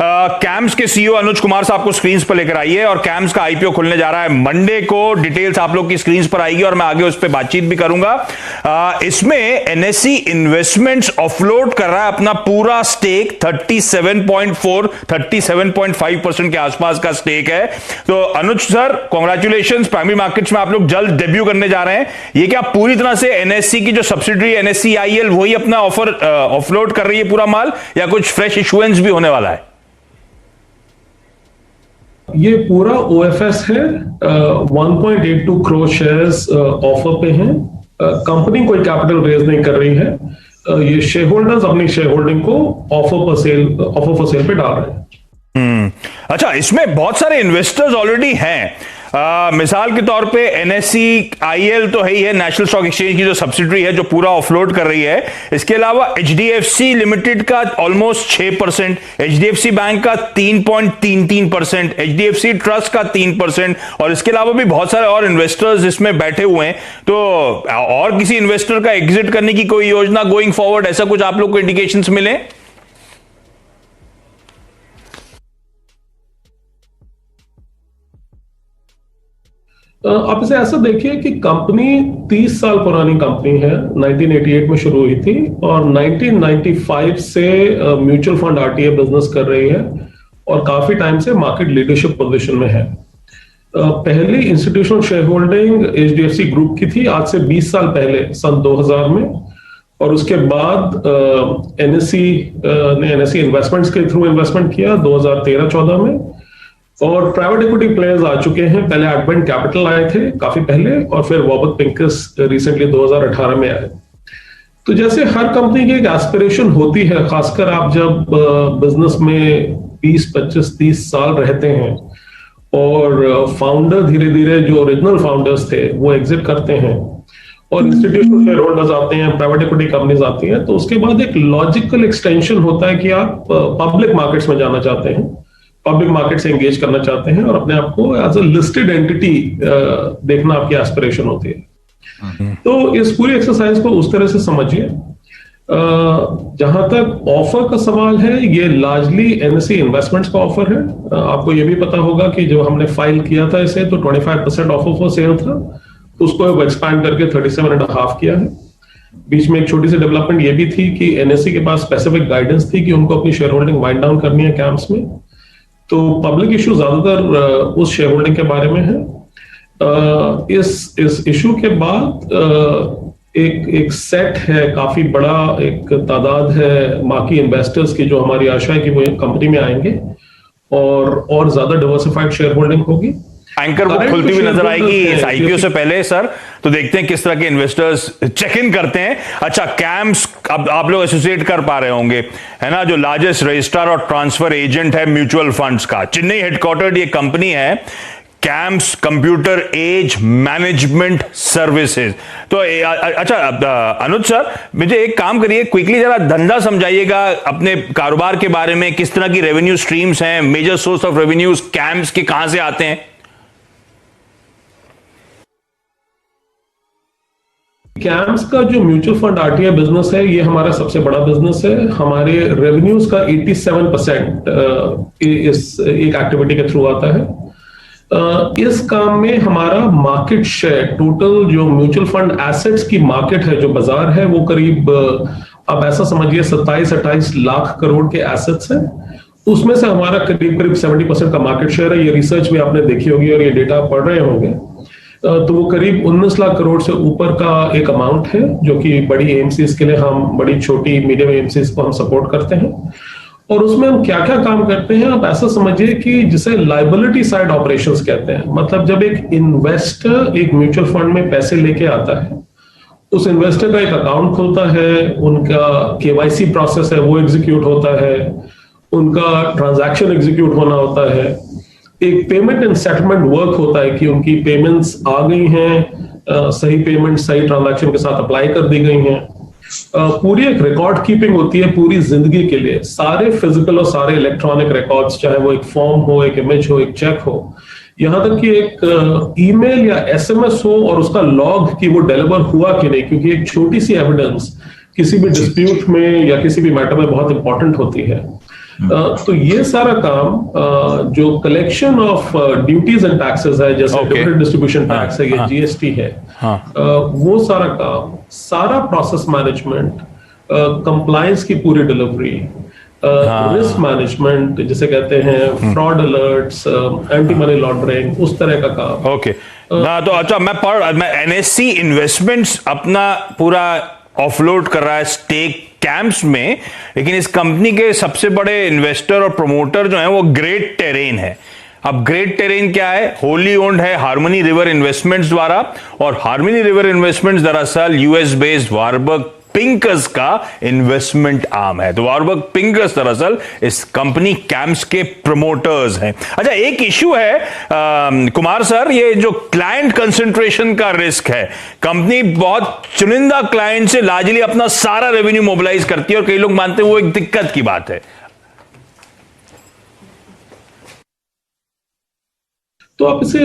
Camps के CEO Anuj Kumar साहब को स्क्रीन पर लेकर आइए और कैम्स का आईपीओ खुलने जा रहा है मंडे को। डिटेल्स आप लोग की स्क्रीन पर आएगी और मैं आगे उस पर बातचीत भी करूंगा। इसमें एनएससी इन्वेस्टमेंट्स ऑफलोड कर रहा है अपना पूरा स्टेक 37.5% के आसपास का स्टेक है। तो अनुज सर, कॉन्ग्रेचुलेशन, प्राइमरी मार्केट्स में आप लोग जल्द डेब्यू करने जा रहे हैं। ये क्या पूरी तरह से एनएससी की जो सब्सिडरी एनएससी आईएल वही अपना ऑफर ऑफलोड कर रही है पूरा माल, या कुछ फ्रेश इशुएंस भी होने वाला है? ये पूरा ओएफएस है। 1.82 करोड़ शेयर्स ऑफर पे हैं। कंपनी कोई कैपिटल रेज नहीं कर रही है। ये शेयर होल्डर्स अपनी शेयर होल्डिंग को ऑफर फॉर सेल पे डाल रहे हैं। अच्छा, इसमें बहुत सारे इन्वेस्टर्स ऑलरेडी हैं। मिसाल के तौर पे एनएससी आईएल तो है ही है, नेशनल स्टॉक एक्सचेंज की जो सब्सिडरी है जो पूरा ऑफलोड कर रही है। इसके अलावा एचडीएफसी लिमिटेड का ऑलमोस्ट 6%, एचडीएफसी बैंक का 3.33%, एचडीएफसी ट्रस्ट का 3%, और इसके अलावा भी बहुत सारे और इन्वेस्टर्स इसमें बैठे हुए हैं। तो और किसी इन्वेस्टर का एग्जिट करने की कोई योजना गोइंग फॉरवर्ड, ऐसा कुछ आप लोग को इंडिकेशंस मिले? आप इसे ऐसा देखिए कि कंपनी 30 साल पुरानी कंपनी है। 1988 में शुरू हुई थी और 1995 से म्यूचुअल फंड आरटीए बिजनेस कर रही है और काफी टाइम से मार्केट लीडरशिप पोजीशन में है। पहली institutional share holding HDFC group की थी आज से 20 साल पहले, सन 2000 में, और उसके बाद एनएससी ने एनएससी इन्वेस्टमेंट्स के थ्रू इन्वेस्टमेंट किया 2013-14 में। और प्राइवेट इक्विटी प्लेयर्स आ चुके हैं। पहले एडवेंट कैपिटल आए थे काफी पहले, और फिर वॉबर्ट पिंकस रिसेंटली 2018 में आए। तो जैसे हर कंपनी की एक एस्पिरेशन होती है, खासकर आप जब बिजनेस में 20, 25, 30 साल रहते हैं और फाउंडर धीरे धीरे जो ओरिजिनल फाउंडर्स थे वो एग्जिट करते हैं और इंस्टीट्यूशनल शेयर होल्डर्स आते हैं, प्राइवेट इक्विटी कंपनीज आती हैं, तो उसके बाद एक लॉजिकल एक्सटेंशन होता है कि आप पब्लिक मार्केट्स में जाना चाहते हैं, पब्लिक मार्केट से एंगेज करना चाहते हैं और अपने आप को एज अ लिस्टेड एंटिटी देखना आपकी एस्पिरेशन होती है। तो इस पूरी एक्सरसाइज को उस तरह से समझिए। जहां तक ऑफर का सवाल है, ये लार्जली एनएससी इन्वेस्टमेंट्स का ऑफर है। आपको ये भी पता होगा कि जब हमने फाइल किया था इसे तो 25% ऑफर फॉर सेल था, उसको एक्सपैंड करके 37.5 किया है। बीच में एक छोटी सी डेवलपमेंट ये भी थी कि एनएससी के पास स्पेसिफिक गाइडेंस थी कि उनको अपनी शेयर होल्डिंग वाइंड डाउन करनी है कैम्स में। तो पब्लिक इशू ज्यादातर उस शेयर होल्डिंग के बारे में है। इस इशू के बाद एक सेट है, काफी बड़ा एक तादाद है बाकी इन्वेस्टर्स की, जो हमारी आशा है कि वो कंपनी में आएंगे और ज्यादा डिवर्सिफाइड शेयर होल्डिंग होगी। एंकर बुक खुलती हुई नजर आएगी इस आईपीओ से पहले सर, तो देखते हैं किस तरह के इन्वेस्टर्स चेक इन करते हैं। अच्छा, कैम्स अब आप लोग एसोसिएट कर पा रहे होंगे, है ना, जो लार्जेस्ट रजिस्ट्रार और ट्रांसफर एजेंट है म्यूचुअल फंड्स का, चेन्नई हेडक्वार्टर्ड ये कंपनी है, CAMS computer age management services. तो अच्छा अनुज सर, मुझे एक काम करिए, क्विकली जरा धंधा समझाइएगा अपने कारोबार के बारे में, किस तरह की रेवेन्यू स्ट्रीम्स हैं, मेजर सोर्स ऑफ रेवेन्यूज कैम्स के कहां से आते हैं? कैम्स का जो म्यूचुअल फंड आरटीआई बिजनेस है, ये हमारा सबसे बड़ा बिजनेस है। हमारे रेवेन्यूज का 87% इस एक एक्टिविटी के थ्रू आता है। इस काम में हमारा मार्केट शेयर, टोटल जो म्यूचुअल फंड एसेट्स की मार्केट है, जो बाजार है, वो करीब आप ऐसा समझिए 27-28 लाख करोड़ के एसेट्स हैं। उसमें से हमारा करीब 70% का मार्केट शेयर है। ये रिसर्च भी आपने देखी होगी और ये डेटा पढ़ रहे होंगे। तो वो करीब 19 लाख करोड़ से ऊपर का एक अमाउंट है, जो कि बड़ी एएमसीज के लिए हम, बड़ी छोटी मीडियम एएमसीज को हम सपोर्ट करते हैं। और उसमें हम क्या क्या काम करते हैं, आप ऐसा समझिए कि जिसे लायबिलिटी साइड ऑपरेशंस कहते हैं। मतलब जब एक इन्वेस्टर एक म्यूचुअल फंड में पैसे लेके आता है, उस इन्वेस्टर का एक अकाउंट खुलता है, उनका केवाईसी प्रोसेस है वो एग्जीक्यूट होता है, उनका ट्रांजैक्शन एग्जीक्यूट होना होता है, एक पेमेंट एंड सेटलमेंट वर्क होता है कि उनकी पेमेंट्स आ गई हैं, सही पेमेंट सही ट्रांजैक्शन के साथ अप्लाई कर दी गई हैं। पूरी एक रिकॉर्ड कीपिंग होती है पूरी जिंदगी के लिए, सारे फिजिकल और सारे इलेक्ट्रॉनिक रिकॉर्ड्स, चाहे वो एक फॉर्म हो, एक इमेज हो, एक चेक हो, यहां तक कि एक ईमेल या एसएमएस हो और उसका लॉग कि वो डिलीवर हुआ कि नहीं, क्योंकि एक छोटी सी एविडेंस किसी भी डिस्प्यूट में या किसी भी मैटर में बहुत इंपॉर्टेंट होती है। तो ये सारा काम जो collection of duties and taxes है, जैसे डिविडेंड डिस्ट्रीब्यूशन टैक्स है या जीएसटी है, वो सारा काम, सारा प्रोसेस मैनेजमेंट, कंप्लायंस की पूरी डिलीवरी, रिस्क मैनेजमेंट जिसे कहते हैं, fraud alerts, anti money laundering, उस तरह का काम। ओके तो अच्छा, मैं एनएससी इन्वेस्टमेंट्स अपना पूरा ऑफलोड कर रहा है स्टेक कैंप्स में, लेकिन इस कंपनी के सबसे बड़े इन्वेस्टर और प्रमोटर जो है वो ग्रेट टेरेन है। अब ग्रेट टेरेन क्या है? होली ओन्ड है हार्मनी रिवर इन्वेस्टमेंट्स द्वारा, और हार्मनी रिवर इन्वेस्टमेंट्स दरअसल यूएस बेस्ड वारबर्ग पिंकस का इन्वेस्टमेंट आर्म है। तो वारबर्ग पिंकस दरअसल इस कंपनी कैंप्स के प्रमोटर्स हैं। अच्छा, एक इश्यू है कुमार सर, ये जो क्लाइंट कंसंट्रेशन का रिस्क है, कंपनी बहुत चुनिंदा क्लाइंट से लार्जली अपना सारा रेवेन्यू मोबिलाइज करती है, और कई लोग मानते हैं वो एक दिक्कत की बात है। तो आप इसे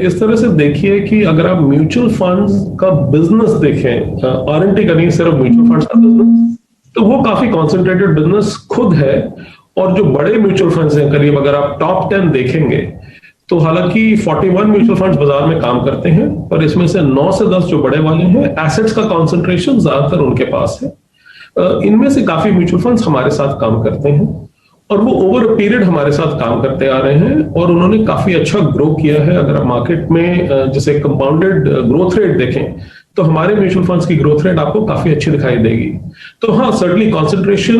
इस तरह से देखिए कि अगर आप म्यूचुअल फंड्स का बिजनेस देखें, आरएनटी का नहीं, सिर्फ म्यूचुअल फंड्स का बिजनेस, तो वो काफी कॉन्सेंट्रेटेड बिजनेस खुद है। और जो बड़े म्यूचुअल फंड्स हैं, करीब अगर आप टॉप 10 देखेंगे, तो हालांकि 41 म्यूचुअल फंड्स बाजार में काम करते हैं, पर इसमें से 9 से 10 जो बड़े वाले हैं, एसेट्स का कॉन्सेंट्रेशन ज्यादातर उनके पास है। इनमें से काफी म्यूचुअल फंड्स हमारे साथ काम करते हैं, और वो ओवर अ पीरियड हमारे साथ काम करते आ रहे हैं, और उन्होंने काफी अच्छा ग्रो किया है। अगर आप मार्केट में जैसे कंपाउंडेड ग्रोथ रेट देखें, तो हमारे म्यूचुअल फंड्स की ग्रोथ रेट आपको काफी अच्छी दिखाई देगी। तो हाँ, certainly concentration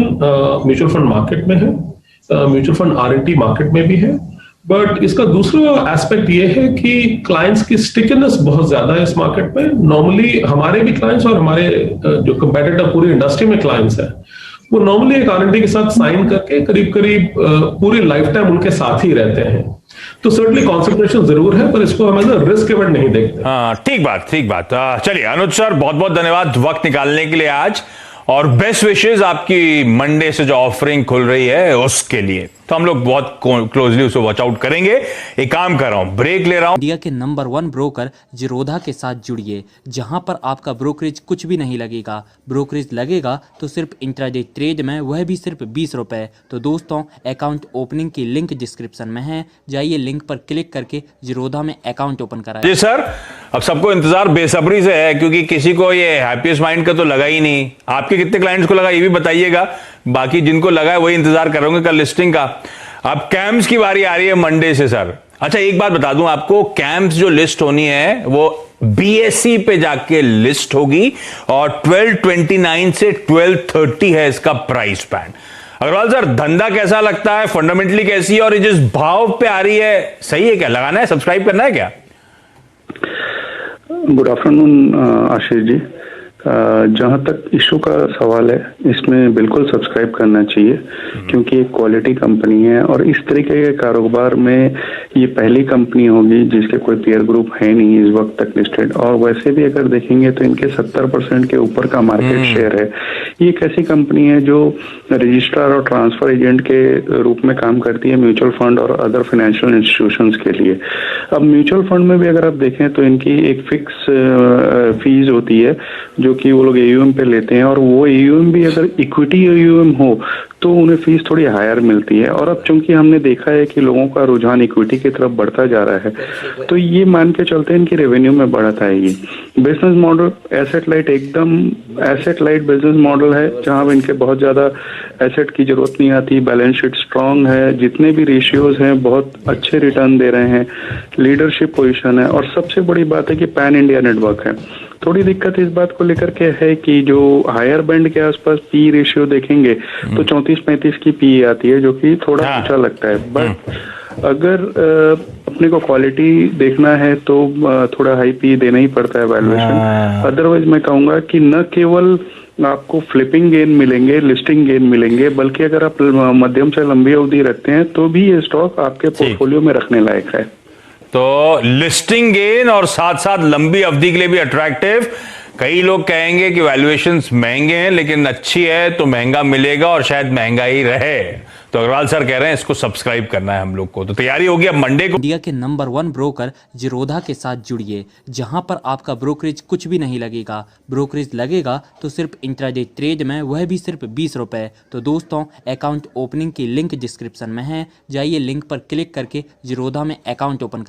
mutual fund market में है, म्यूचुअल फंड आरएनटी मार्केट में भी है, बट इसका दूसरा एस्पेक्ट ये है कि क्लाइंट्स की स्टिकीनेस बहुत ज्यादा है इस मार्केट में। नॉर्मली हमारे भी क्लाइंट्स और हमारे जो कंपेटिटर पूरी इंडस्ट्री में क्लाइंट्स है, वो नॉर्मली एक आरएनटी के साथ साइन करके करीब करीब पूरी लाइफ टाइम उनके साथ ही रहते हैं। तो सर्टनली कॉन्सेंट्रेशन जरूर है, पर इसको हम एज अ रिस्क इवेंट नहीं देखते। हाँ, ठीक बात। चलिए अनुज सर, बहुत बहुत धन्यवाद वक्त निकालने के लिए आज, और बेस्ट विशेष आपकी मंडे से जो ऑफरिंग खुल रही है उसके लिए। तो हम लोग बहुत क्लोजली उसे वॉच आउट करेंगे। एक काम कर रहा हूं, ब्रेक ले रहा हूं। इंडिया के नंबर 1 ब्रोकर जीरोधा के साथ जुड़िए, जहां पर आपका ब्रोकरेज कुछ भी नहीं लगेगा। ब्रोकरेज लगेगा तो सिर्फ इंट्राडे ट्रेड में, वह भी सिर्फ 20 रुपए। तो दोस्तों, अकाउंट ओपनिंग की लिंक डिस्क्रिप्शन में है, जाइए लिंक पर क्लिक करके जीरोधा में अकाउंट ओपन कराएं। जी सर, अब सबको इंतजार बेसब्री से है, क्योंकि किसी को ये हैप्पीएस्ट माइंड का तो लगा ही नहीं। आपके कितने क्लाइंट्स को लगा ये भी बताइएगा, बाकी जिनको लगा है वही इंतजार कर रहे होंगे कल लिस्टिंग का। अब कैंप्स की बारी आ रही है मंडे से सर। अच्छा, एक बात बता दूं आपको, कैंप्स जो लिस्ट होनी है वो बीएसई पे जाके लिस्ट होगी, और 1229 से 1230 है इसका प्राइस बैंड। अग्रवाल सर, धंधा कैसा लगता है, फंडामेंटली कैसी है, और ये जिस भाव पे आ रही है सही है क्या? लगाना है, सब्सक्राइब करना है क्या? Good afternoon Ashish ji. जहां तक इशू का सवाल है, इसमें बिल्कुल सब्सक्राइब करना चाहिए, क्योंकि एक क्वालिटी कंपनी है, और इस तरीके के कारोबार में ये पहली कंपनी होगी जिसके कोई पीयर ग्रुप है नहीं इस वक्त तक लिस्टेड। और वैसे भी अगर देखेंगे तो इनके 70% के ऊपर का मार्केट शेयर है। ये एक ऐसी कंपनी है जो रजिस्ट्रार और ट्रांसफर एजेंट के रूप में काम करती है म्यूचुअल फंड और अदर फाइनेंशियल इंस्टीट्यूशंस के लिए। अब म्यूचुअल फंड में भी अगर आप देखें तो इनकी एक फिक्स फीस होती है जो कि वो लोग एयूएम पे लेते हैं, और वो एयूएम भी अगर इक्विटी एयूएम हो तो उन्हें फीस थोड़ी हायर मिलती है। और अब चूंकि हमने देखा है कि लोगों का रुझान इक्विटी की तरफ बढ़ता जा रहा है, तो ये मान के चलते हैं इनकी रेवेन्यू में बढ़त आएगी। बिजनेस मॉडल एसेट लाइट, एकदम एसेट लाइट बिजनेस मॉडल है, जहां इनके बहुत ज्यादा एसेट की जरूरत नहीं आती। बैलेंस शीट स्ट्रांग है, जितने भी रेशियोज हैं बहुत अच्छे रिटर्न दे रहे हैं, लीडरशिप पोजीशन है, और सबसे बड़ी बात है कि पैन इंडिया नेटवर्क है। थोड़ी दिक्कत इस बात को लेकर के है कि जो हायर बैंड के आसपास पी रेशियो देखेंगे तो 34-35 की पी आती है, जो कि थोड़ा ऊंचा लगता है। बट अगर अपने को क्वालिटी देखना है तो थोड़ा हाई पी देना ही पड़ता है वैल्यूएशन। अदरवाइज मैं कहूंगा कि न केवल आपको फ्लिपिंग गेन मिलेंगे, लिस्टिंग गेन मिलेंगे, बल्कि अगर आप मध्यम से लंबी अवधि रखते हैं तो भी ये स्टॉक आपके पोर्टफोलियो में रखने लायक है। तो लिस्टिंग गेन और साथ साथ लंबी अवधि के लिए भी अट्रैक्टिव। कई लोग कहेंगे कि वैल्यूएशंस महंगे हैं, लेकिन अच्छी है तो महंगा मिलेगा और शायद महंगा ही रहे। तो तो अग्रवाल सर कह रहे हैं इसको सब्सक्राइब करना है हम लोग को, तो तैयारी होगी अब मंडे को। इंडिया के नंबर 1 ब्रोकर जिरोधा के साथ जुड़िए, जहां पर आपका ब्रोकरेज कुछ भी नहीं लगेगा। ब्रोकरेज लगेगा तो सिर्फ इंट्राडे ट्रेड में, वह भी सिर्फ 20 रुपए। तो दोस्तों, अकाउंट ओपनिंग की लिंक डिस्क्रिप्शन में है, जाइए लिंक पर क्लिक करके जिरोधा में अकाउंट ओपन कर